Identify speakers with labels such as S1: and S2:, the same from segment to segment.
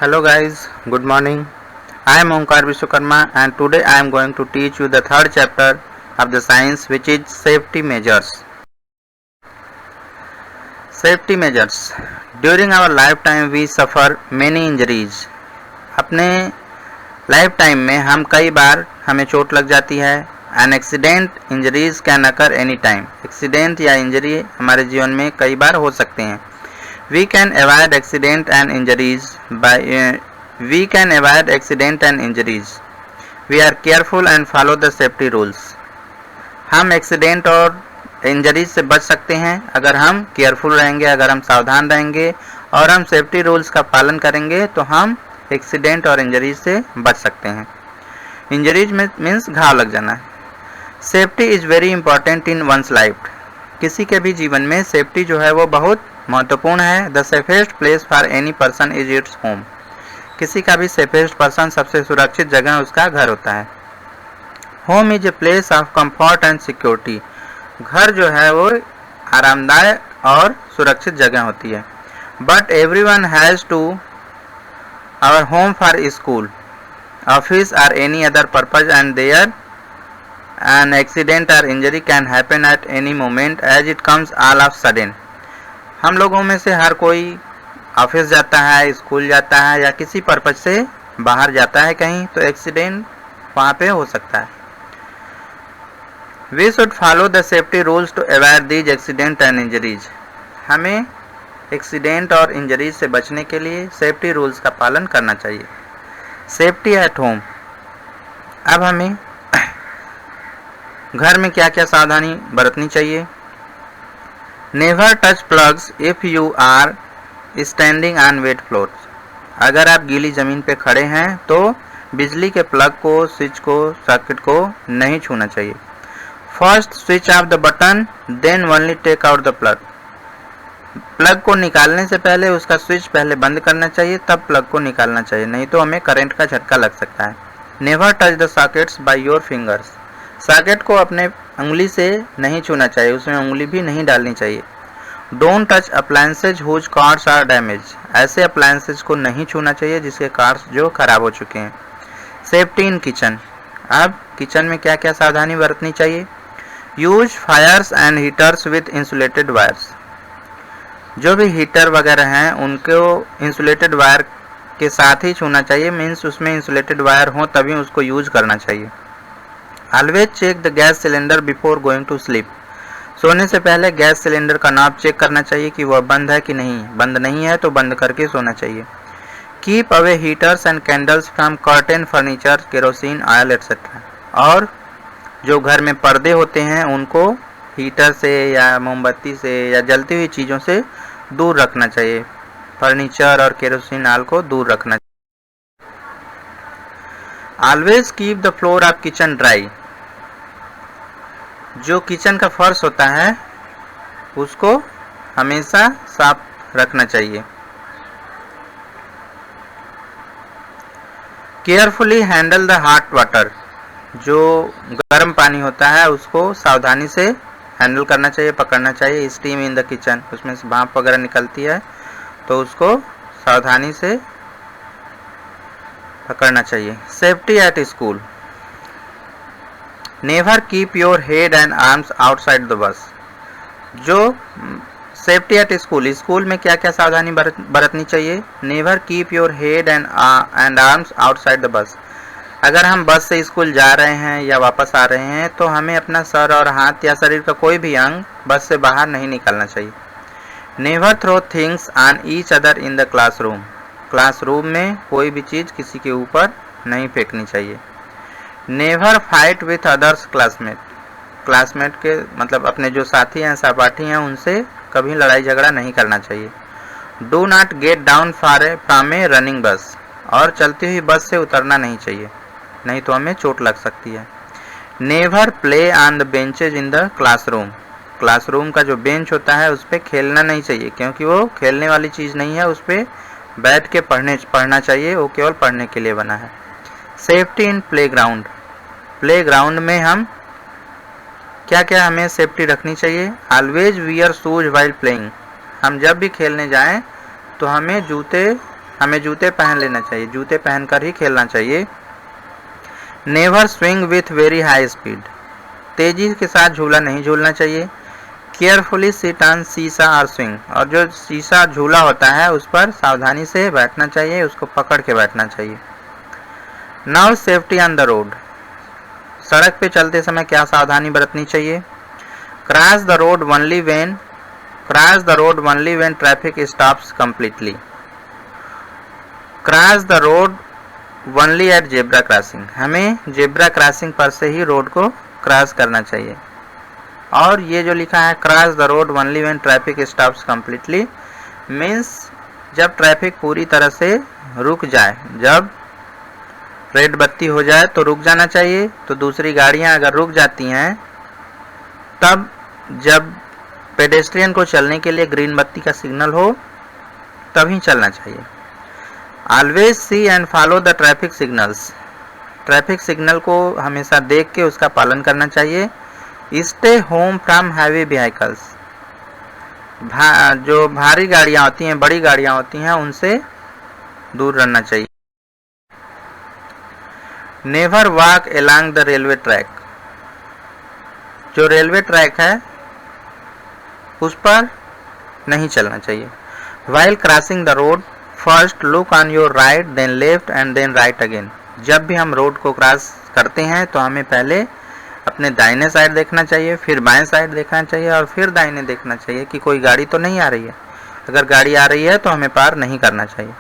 S1: Hello guys, good morning. I am Omkar Vishwakarma and today I am going to teach you the third chapter of the science, which is safety measures. Safety measures. During our lifetime we suffer many injuries. अपने life time में हम कई बार हमें चोट लग जाती है. An accident injuries can occur any time. Accident या इंजरी हमारे जीवन में कई बार हो सकते हैं. We can avoid accident and injuries by We are careful and follow the safety rules. हम एक्सीडेंट और इंजरीज से बच सकते हैं अगर हम केयरफुल रहेंगे, अगर हम सावधान रहेंगे और हम सेफ्टी रूल्स का पालन करेंगे तो हम एक्सीडेंट और इंजरीज से बच सकते हैं. इंजरीज मीन्स घाव लग जाना. Safety is very important in one's life. किसी के भी जीवन में सेफ्टी जो है वो बहुत महत्वपूर्ण है. The safest place for any person is its home. किसी का भी सेफेस्ट पर्सन, सबसे सुरक्षित जगह उसका घर होता है. Home is a place of comfort and security. घर जो है वो आरामदायक और सुरक्षित जगह होती है. But every one has to our home for school, office और any other purpose and there an accident or injury can happen at any moment as it comes all of sudden. हम लोगों में से हर कोई ऑफिस जाता है, school जाता है या किसी पर्पज से बाहर जाता है कहीं, तो एक्सीडेंट वहाँ पे हो सकता है. We should follow the safety rules to avoid these accident and injuries. हमें एक्सीडेंट और इंजरीज से बचने के लिए सेफ्टी रूल्स का पालन करना चाहिए. Safety at home. अब हमें घर में क्या क्या सावधानी बरतनी चाहिए. Never touch plugs if you are standing on wet floor. अगर आप गीली ज़मीन पे खड़े हैं तो बिजली के प्लग को, स्विच को, सर्किट को नहीं छूना चाहिए. First switch off the button, then only take out the plug. Plug को निकालने से पहले उसका स्विच पहले बंद करना चाहिए, तब प्लग को निकालना चाहिए, नहीं तो हमें करंट का झटका लग सकता है. Never touch the sockets by your fingers. Socket को अपने उंगली से नहीं छूना चाहिए, उसमें उंगली भी नहीं डालनी चाहिए. Don't touch appliances whose cords are damage. ऐसे अप्लायंसेज को नहीं छूना चाहिए जिसके कार्ड्स जो खराब हो चुके हैं. Safety in kitchen. अब किचन में क्या क्या सावधानी बरतनी चाहिए. Use Fyers and heaters with insulated wires. जो भी हीटर वगैरह हैं उनको इंसुलेटेड वायर के साथ ही छूना चाहिए. मीन्स उसमें इंसुलेटेड वायर हो तभी उसको यूज करना चाहिए. Always check the gas cylinder before going to sleep. सोने से पहले गैस सिलेंडर का नॉब चेक करना चाहिए कि वह बंद है कि नहीं. बंद नहीं है तो बंद करके सोना चाहिए. Keep away heaters and candles from curtain, furniture, kerosene, oil etcetera. और जो घर में पर्दे होते हैं उनको हीटर से या मोमबत्ती से या जलती हुई चीज़ों से दूर रखना चाहिए. फर्नीचर और केरोसिन ऑयल को दूर रखना चाहिए. Always keep the floor of kitchen dry. जो किचन का फर्श होता है उसको हमेशा साफ रखना चाहिए. Carefully handle the hot water. जो गर्म पानी होता है उसको सावधानी से हैंडल करना चाहिए, पकड़ना चाहिए. Steam in the kitchen. उसमें से भाप वगैरह निकलती है तो उसको सावधानी से पकड़ना चाहिए. Safety at school. Never keep your head and arms outside the bus. जो सेफ्टी एट स्कूल. स्कूल में क्या क्या सावधानी बरतनी चाहिए. Never keep your head and arms outside the bus. अगर हम बस से स्कूल जा रहे हैं या वापस आ रहे हैं तो हमें अपना सर और हाथ या शरीर का कोई भी अंग बस से बाहर नहीं निकालना चाहिए. Never throw things on each other in the classroom. Classroom में कोई भी चीज़ किसी के ऊपर नहीं फेंकनी चाहिए. Never fight with others classmate. Classmate के मतलब अपने जो साथी हैं, सहपाठी हैं, उनसे कभी लड़ाई झगड़ा नहीं करना चाहिए. Do not get down from A running बस. और चलती हुई बस से उतरना नहीं चाहिए, नहीं तो हमें चोट लग सकती है. Never play on the benches in the classroom. Classroom का जो बेंच होता है उस पर खेलना नहीं चाहिए, क्योंकि वो खेलने वाली चीज़ नहीं है. उस पर बैठ के पढ़ना चाहिए, वो केवल पढ़ने के लिए बना है. Safety in playground. प्लेग्राउंड में हम क्या क्या हमें सेफ्टी रखनी चाहिए. Always wear shoes while playing. हम जब भी खेलने जाएं तो हमें जूते हमें जूते पहन लेना चाहिए, जूते पहनकर ही खेलना चाहिए। Never swing with very high speed, तेजी के साथ झूला नहीं झूलना चाहिए। केयरफुली सिट ऑन सीसा और स्विंग, और जो सीसा झूला होता है उस पर सावधानी से बैठना चाहिए, उसको पकड़ के बैठना चाहिए। Now safety on the road, सड़क पे चलते समय क्या सावधानी बरतनी चाहिए। Cross the road only when traffic stops completely, cross the road only at zebra crossing, हमें जेब्रा क्रॉसिंग पर से ही रोड को क्रॉस करना चाहिए। और ये जो लिखा है cross the road only when traffic stops completely means जब ट्रैफिक पूरी तरह से रुक जाए, जब रेड बत्ती हो जाए तो रुक जाना चाहिए। तो दूसरी गाड़ियां अगर रुक जाती हैं तब, जब पेडेस्ट्रियन को चलने के लिए ग्रीन बत्ती का सिग्नल हो तभी चलना चाहिए। Always see and follow the traffic signals, traffic signal को हमेशा देख के उसका पालन करना चाहिए। Stay home from heavy vehicles, जो भारी गाड़ियां होती हैं, बड़ी गाड़ियां होती हैं, उनसे दूर रहना चाहिए। Never walk along the railway track, जो रेलवे ट्रैक है उस पर नहीं चलना चाहिए। While crossing the road first look on your right then left and then right again, जब भी हम रोड को क्रॉस करते हैं तो हमें पहले अपने दाहिने साइड देखना चाहिए, फिर बाएं साइड देखना चाहिए और फिर दाहिने देखना चाहिए कि कोई गाड़ी तो नहीं आ रही है। अगर गाड़ी आ रही है तो हमें पार नहीं करना चाहिए।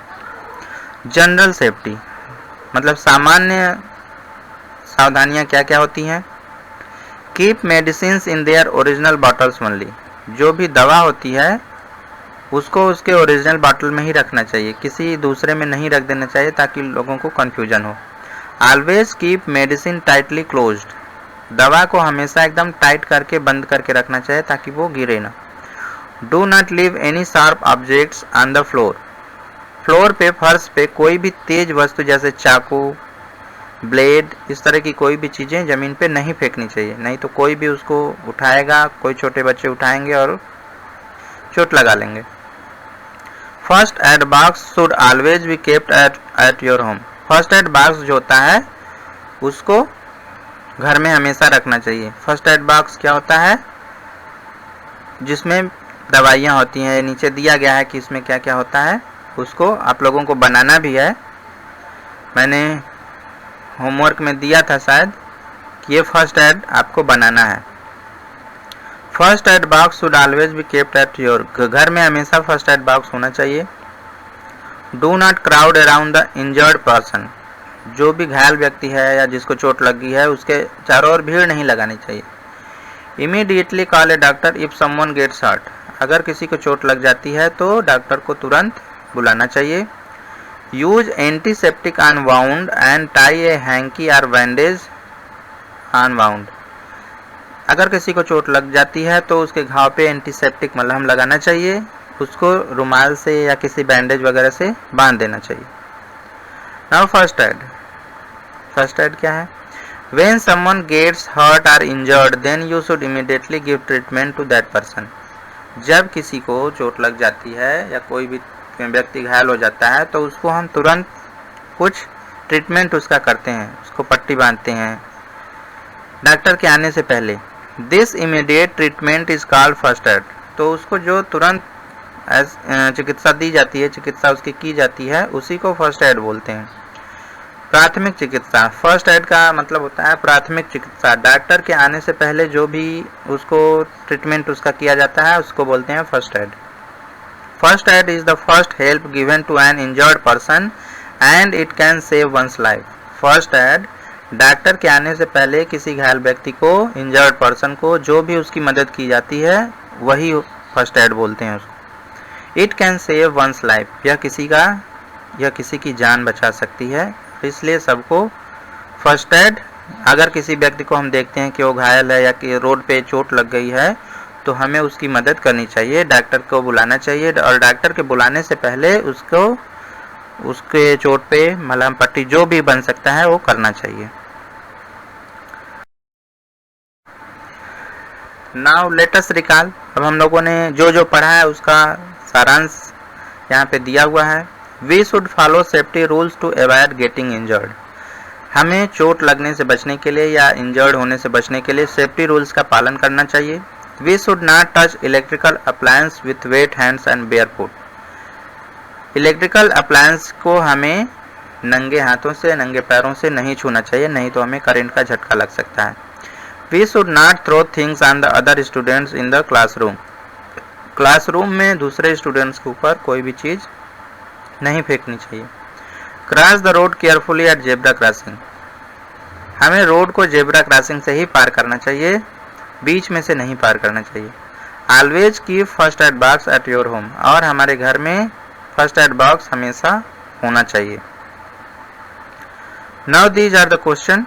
S1: जनरल सेफ्टी मतलब सामान्य सावधानियां क्या क्या होती हैं। Keep medicines in their original bottles only, जो भी दवा होती है उसको उसके ओरिजिनल बॉटल में ही रखना चाहिए, किसी दूसरे में नहीं रख देना चाहिए ताकि लोगों को कन्फ्यूजन हो। Always keep medicine tightly closed, दवा को हमेशा एकदम टाइट करके बंद करके रखना चाहिए ताकि वो गिरे ना। Do not leave any sharp objects on the floor, floor पे, फर्श पे कोई भी तेज वस्तु जैसे चाकू, ब्लेड, इस तरह की कोई भी चीज़ें ज़मीन पे नहीं फेंकनी चाहिए, नहीं तो कोई भी उसको उठाएगा, कोई छोटे बच्चे उठाएंगे और चोट लगा लेंगे। First aid box should always be kept at your home, first aid box जो होता है उसको घर में हमेशा रखना चाहिए। फर्स्ट एड बॉक्स क्या होता है, जिसमें दवाइयाँ होती हैं, नीचे दिया गया है कि इसमें क्या क्या होता है, उसको आप लोगों को बनाना भी है। मैंने होमवर्क में दिया था शायद कि ये फर्स्ट एड आपको बनाना है। First aid box should always be kept at your, घर में हमेशा फर्स्ट एड बॉक्स होना चाहिए। Do not crowd around the injured person, जो भी घायल व्यक्ति है या जिसको चोट लगी है उसके चारों ओर भीड़ नहीं लगानी चाहिए। Immediately call a doctor if someone gets hurt, अगर किसी को चोट लग जाती है तो डॉक्टर को तुरंत बुलाना चाहिए। Use antiseptic on wound and tie A hanky और बैंडेज ऑन वाउंड, अगर किसी को चोट लग जाती है तो उसके घाव पे एंटीसेप्टिक मलहम लगाना चाहिए, उसको रुमाल से या किसी बैंडेज वगैरह से बांध देना चाहिए। Now first aid, first aid क्या है। व्हेन समवन गेट्स हर्ट और injured then you should immediately give treatment to that person, जब किसी को चोट लग जाती है या कोई भी व्यक्ति घायल हो जाता है तो उसको हम तुरंत कुछ ट्रीटमेंट उसका करते हैं, उसको पट्टी बांधते हैं डॉक्टर के आने से पहले। This immediate treatment is called first aid, तो उसको जो तुरंत चिकित्सा दी जाती है, चिकित्सा उसकी की जाती है, उसी को फर्स्ट एड बोलते हैं। प्राथमिक चिकित्सा, फर्स्ट एड का मतलब होता है प्राथमिक चिकित्सा, डॉक्टर के आने से पहले जो भी उसको ट्रीटमेंट उसका किया जाता है उसको बोलते हैं first aid. First aid is the first help given to an injured person and it can save ones life. First aid doctor के आने से पहले किसी घायल व्यक्ति को, इंजर्ड पर्सन को जो भी उसकी मदद की जाती है वही फर्स्ट एड बोलते हैं उसको। It can save ones life, यह किसी की जान बचा सकती है, इसलिए सबको फर्स्ट एड, अगर किसी व्यक्ति को हम देखते हैं कि वो घायल है या कि रोड पे चोट लग गई है तो हमें उसकी मदद करनी चाहिए, डॉक्टर को बुलाना चाहिए और डॉक्टर के बुलाने से पहले उसको उसके चोट पे मलहम पट्टी जो भी बन सकता है वो करना चाहिए। नाउ लेट अस रिकॉल, अब हम लोगों ने जो जो पढ़ा है उसका सारांश यहाँ पे दिया हुआ है। We should follow safety rules to avoid getting injured. हमें चोट लगने से बचने के लिए या इंजर्ड होने से बचने के लिए सेफ्टी रूल्स का पालन करना चाहिए। We should not touch electrical appliance with wet hands and bare foot. Electrical appliance को हमें नंगे हाथों से, नंगे पैरों से नहीं छूना चाहिए, नहीं तो हमें करंट का झटका लग सकता है। We should not throw things on the other students in the classroom. Classroom में दूसरे स्टूडेंट्स के ऊपर कोई भी चीज़ नहीं फेंकनी चाहिए। Cross the road carefully at zebra crossing. हमें रोड को जेब्रा क्रॉसिंग से ही पार करना चाहिए, बीच में से नहीं पार करना चाहिए। Always keep first aid box at your home. और हमारे घर में फर्स्ट एड बॉक्स हमेशा होना चाहिए। Now these are the question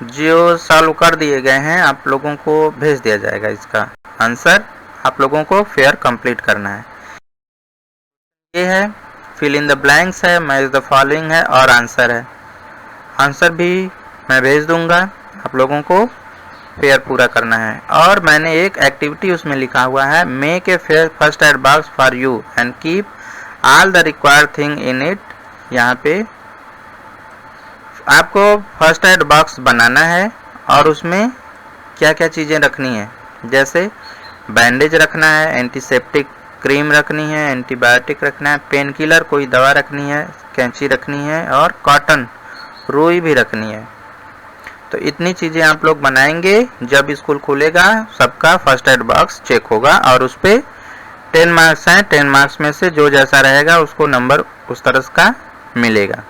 S1: जो सॉल्व कर दिए गए हैं, आप लोगों को भेज दिया जाएगा। इसका आंसर आप लोगों को फेयर कंप्लीट करना है। ये है, फिल इन द ब्लैंक्स है, मैच द फॉलोइंग है और आंसर है। आंसर भी मैं भेज दूंगा, आप लोगों को फेयर पूरा करना है। और मैंने एक एक्टिविटी उसमें लिखा हुआ है, make a fair first aid box for you and keep all the required thing in it. यहाँ पे आपको फर्स्ट एड बॉक्स बनाना है और उसमें क्या क्या चीज़ें रखनी है, जैसे बैंडेज रखना है, एंटीसेप्टिक क्रीम रखनी है, एंटीबायोटिक रखना है, पेन किलर कोई दवा रखनी है, कैंची रखनी है और कॉटन रुई भी रखनी है। तो इतनी चीज़ें आप लोग बनाएंगे। जब स्कूल खुलेगा सबका फर्स्ट एड बॉक्स चेक होगा और उस पर 10 मार्क्स हैं। 10 मार्क्स में से जो जैसा रहेगा उसको नंबर उस तरह का मिलेगा।